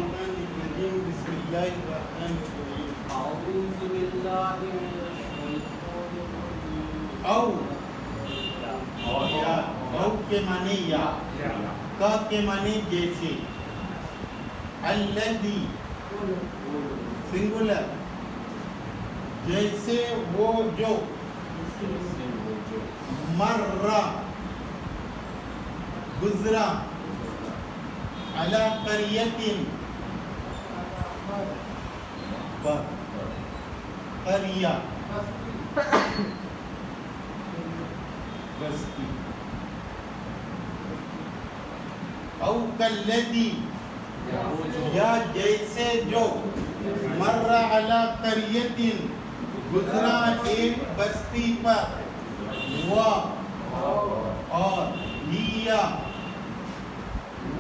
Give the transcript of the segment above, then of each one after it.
الشيطان الرجيم بسم الله الرحمن الرحيم أعوذ بالله من الشيطان الرجيم او یا او کے معنی یا کا کے معنی جیسے الذی سنگولر جیسے وہ جو مر گزرا علی قریۃ قریہ بستی او کالذی یا جیسے جو مر علی قریۃ گزرا ایک بستی پر اور ہیا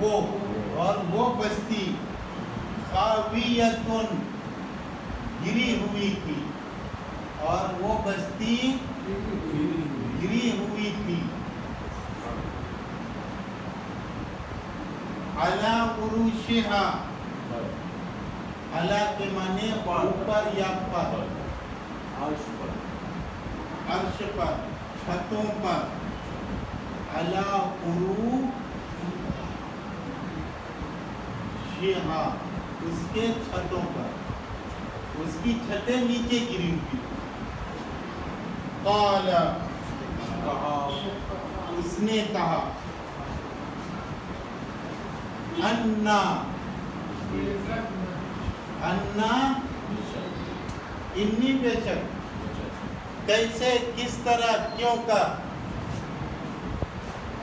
وہ بستی خاویۃ گری ہوئی تھی اور وہ بستی گری ہوئی تھی علی عروشہا علی کے معنی اوپر یا پر عرش پر چھتوں پر علی عروشہا اس کے چھتوں پر اس کی چھتیں نیچے گری ہوئی قال اس نے کہا انا انی بے شک کیسے کس طرح کیوں کا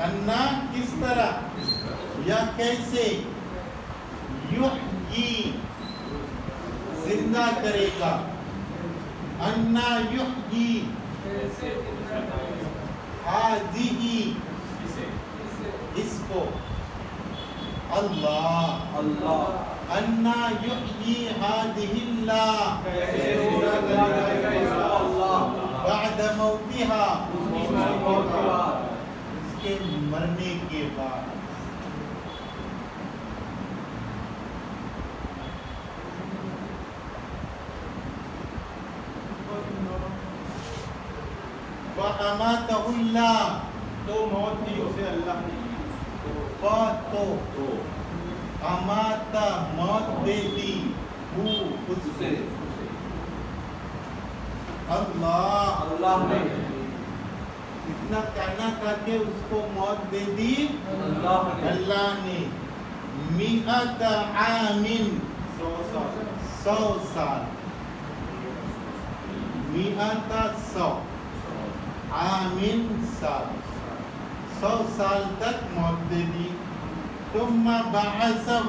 انا کس طرح یا کیسے یحیی زندہ کرے گا انا یحیی ہذہ اس کو اللہ انا یحیی ہذہ اللہ بعد موتها اس کے مرنے کے بعد فَأَمَاتَهُ اللَّهُ تو موت دی اسے اللہ نے تو اماتا موت دے دی اس سے اللہ نے اتنا کہنا تھا کہ اس کو موت دے دی اللہ نے مئۃ عام 100 سال مئۃ 100 عام سال 100 سال تک موت دے دی ثم بعثہ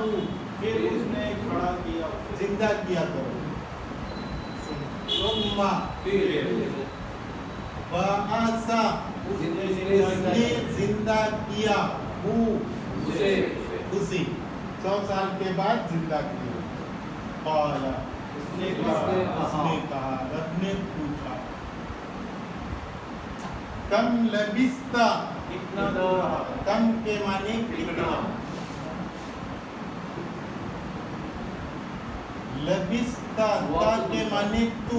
پھر اس نے کھڑا کیا زندہ کیا کرو ثم بعث اس نے زندہ کیا اسی 100 سال کے بعد زندہ کیا قال اس نے کہا رب نے پوچھا کم لبثت کتنا کم کے معنی کتنا لبثت تا کے معنی تو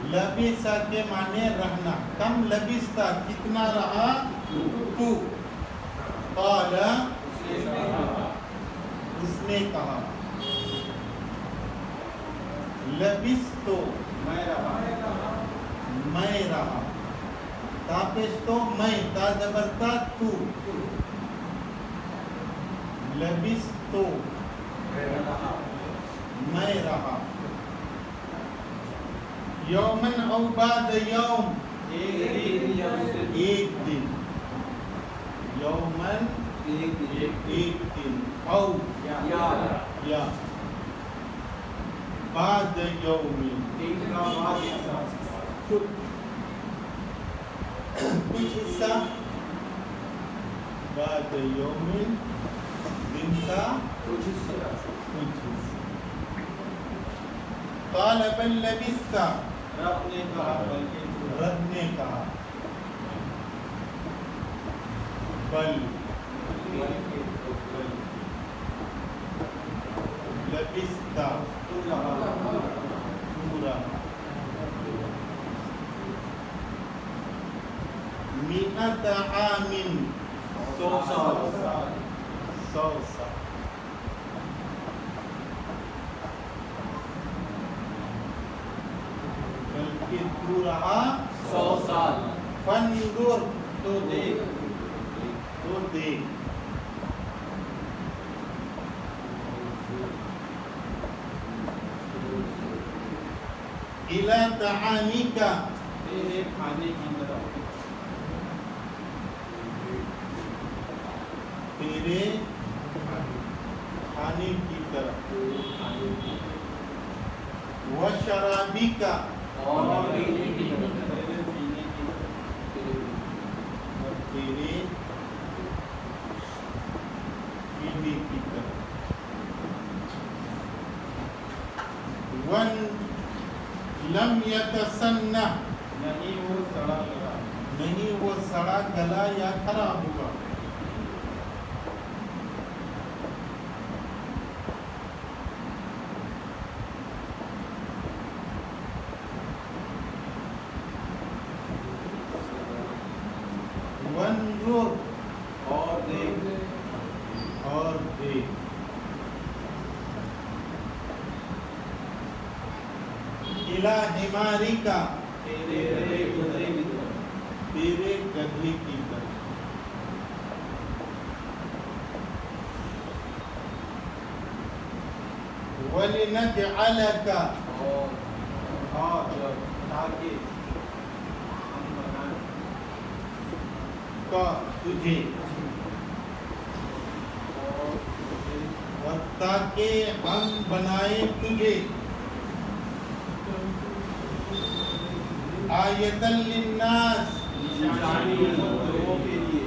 لبث کے معنی رہنا کم لبثت کتنا رہا تو قال اس نے کہا لبثت میں رہا تاپش تو میں تا زبرتا تو لبثت میں رہا یومن او بعد یوم ایک دن یومن ایک دن او یا بعد یوم کچھ حصہ بعد یوم دن کا کچھ حصہ قال بل لبثت رب نے کہا بل استا پورا مئت عام 100 سال 100 سال بلکہ تو رہا 100 سال فانظر تو دیکھ تو دیکھ الی طعامک تیرے کھانے کی طرف تیرے کھانے کی طرف وشرابک اور پینے کی طرف اور تیرے پینے کی طرف ون لم یتسنہ نہیں وہ سڑا گلا نہیں وہ سڑا گلا یا خراب ہوا وانظر اور دیکھ اور دیکھ الی حمارک تیرے گدھے کی طرف تیرے گدھے کی طرف وَلِنَجْعَلَكَ اور تاکہ ہم بنائیں کا تجھے اور تاکہ ہم بنائیں تجھے آیتاً للناس نشانی لوگوں کے لیے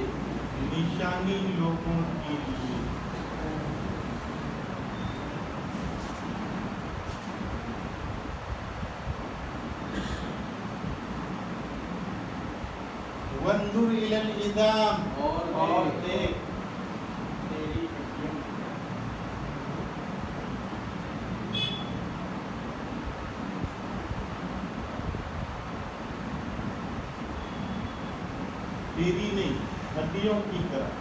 نشانی لوگوں کے لیے وانظر الی العظام اور دیکھ تیری ہڈیوں تیری نہیں ہڈیوں کی طرف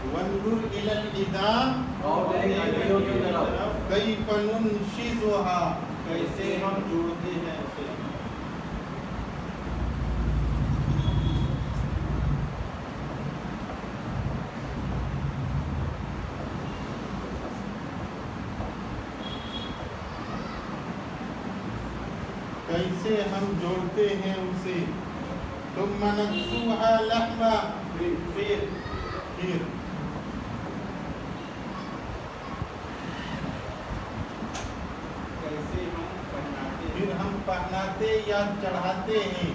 وانظر الی العظام اور دیکھ ہڈیوں کی طرف کیف ننشزها کیسے ہم جوڑتے ہیں اسے کیسے ہم جوڑتے ہیں اسے ثم نکسوها لحما پھر کیسے ہم پہناتے ہیں پھر ہم پہناتے یا چڑھاتے ہیں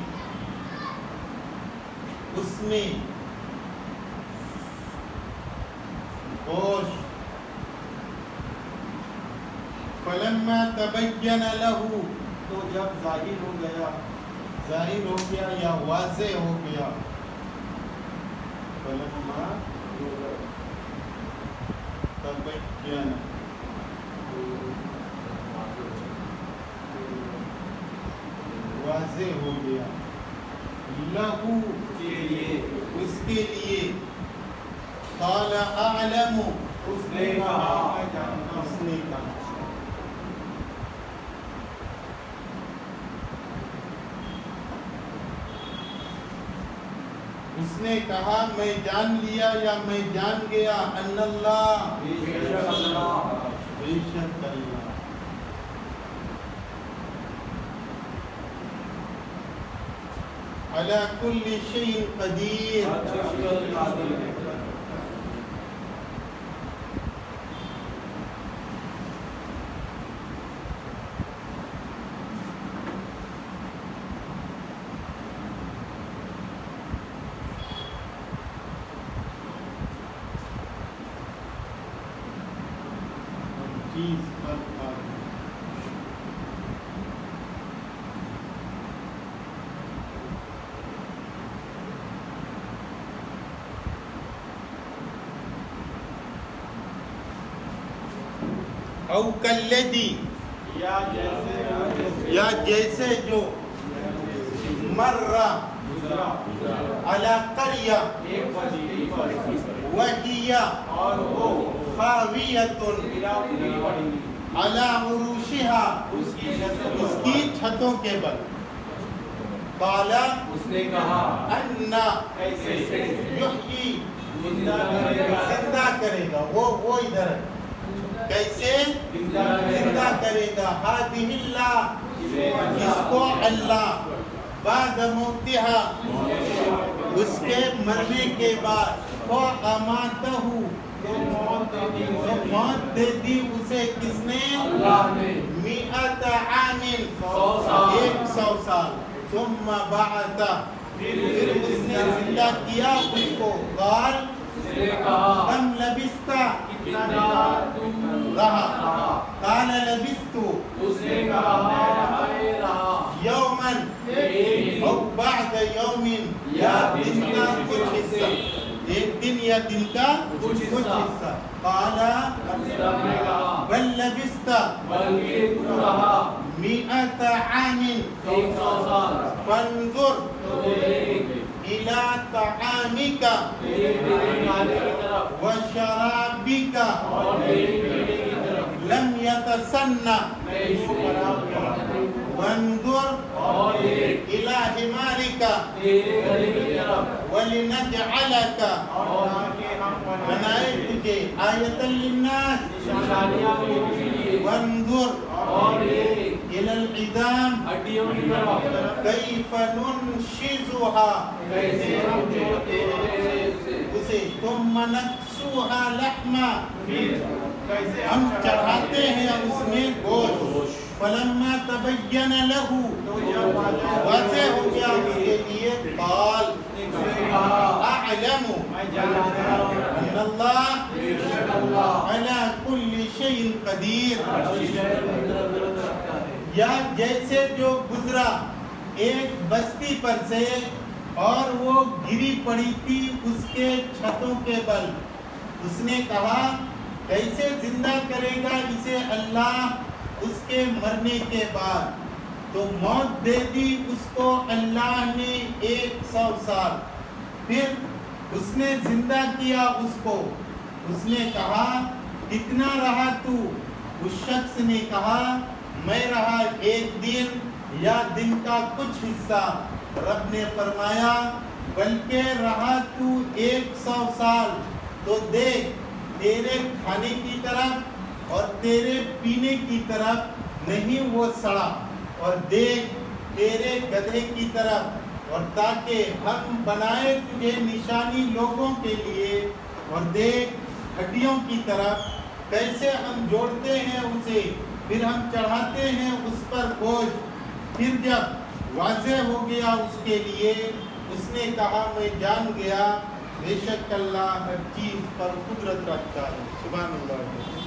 اس میں گوشت فلما تبین له تو جب ظاہر ہو گیا ظاہر ہو گیا یا واضح ہو گیا فلما تبین واضح ہو گیا لہو کے لیے اس کے لیے قال اعلم اس نے کہا میں جانتا اس ہوں نے کہا اس نے کہا میں جان لیا یا میں جان گیا ان اللہ بے شک اللہ بے شک اللہ علی کل شیء قدیر ہر چیز پر قادر ہے چیز پر قادر او کلذی یا جیسے یا جیسے جو مر گزرا علی قریہ ایک بستی پر وہی اور وہ خاویۃ گرا پڑی علی عروشها اس کی اس کی چھتوں کے بل قال اس نے کہا انا کیسے یحیی زندہ کرے گا زندہ کرے گا وہ ادھر ہے کیسے زندہ کرے گا ہذہ اللہ اس کو اللہ بعد موتها اس کے مرنے کے بعد فاماتہ تو موت دے دی اسے کس نے اللہ نے 100 عام 100 سال ثم بعث پھر اس نے زندہ کیا اس کو قال اس نے کہا کم لبثت کتنا تم رہا قال لبثت اس نے کہا میں رہا یوما ایک او بعد یوم یا دن کا کچھ حصہ ایک دن یا دن کا کچھ حصہ قال اس نے کہا بل لبثت بلکہ تو رہا 100 عام 100 سال فانظر تو دیکھ الى طعامك میرے کھانے کی طرف وشرابك اور میرے پینے کی طرف لم يتسنى میں اس کو خراب کر وانظر اور دیکھ الى حمارك تیرے گلے کی طرف ولنجعلك اور آگے ہم بنائے تجھے آیت للناس نشانیاں کے لیے وانظر اور دیکھ الى العظام ہڈیوں کی طرف كيف ننشزها کیسے ہم جوڑتے ہیں اسے ثم نكسوها لحما پھر کیسے ہم چڑھاتے ہیں اس میں گوشت فلما تبین له تو جب واضح ہو گیا اس کے لیے قال اعلم میں جانتا ہوں ان اللہ بے شک اللہ على كل شيء قدیر ہر چیز پر قدرت رکھتا ہے یا جیسے جو گزرا ایک بستی پر سے اور وہ گری پڑی تھی اس کے چھتوں کے بل اس نے کہا کیسے زندہ کرے گا اسے اللہ اس کے مرنے کے بعد تو موت دے دی اس کو اللہ نے 100 سال پھر اس نے زندہ کیا اس کو اس نے کہا کتنا رہا تو اس شخص نے کہا میں رہا 1 دن یا دن کا کچھ حصہ رب نے فرمایا بلکہ رہا تو 100 سال تو دیکھ تیرے کھانے کی طرف اور تیرے پینے کی طرف نہیں وہ سڑا اور دیکھ تیرے گدھے کی طرف اور تاکہ ہم بنائے تجھے نشانی لوگوں کے لیے اور دیکھ ہڈیوں کی طرف کیسے ہم جوڑتے ہیں اسے پھر ہم چڑھاتے ہیں اس پر گوشت پھر جب واضح ہو گیا اس کے لیے اس نے کہا میں جان گیا بے شک اللہ ہر چیز پر قدرت رکھتا ہے سبحان اللہ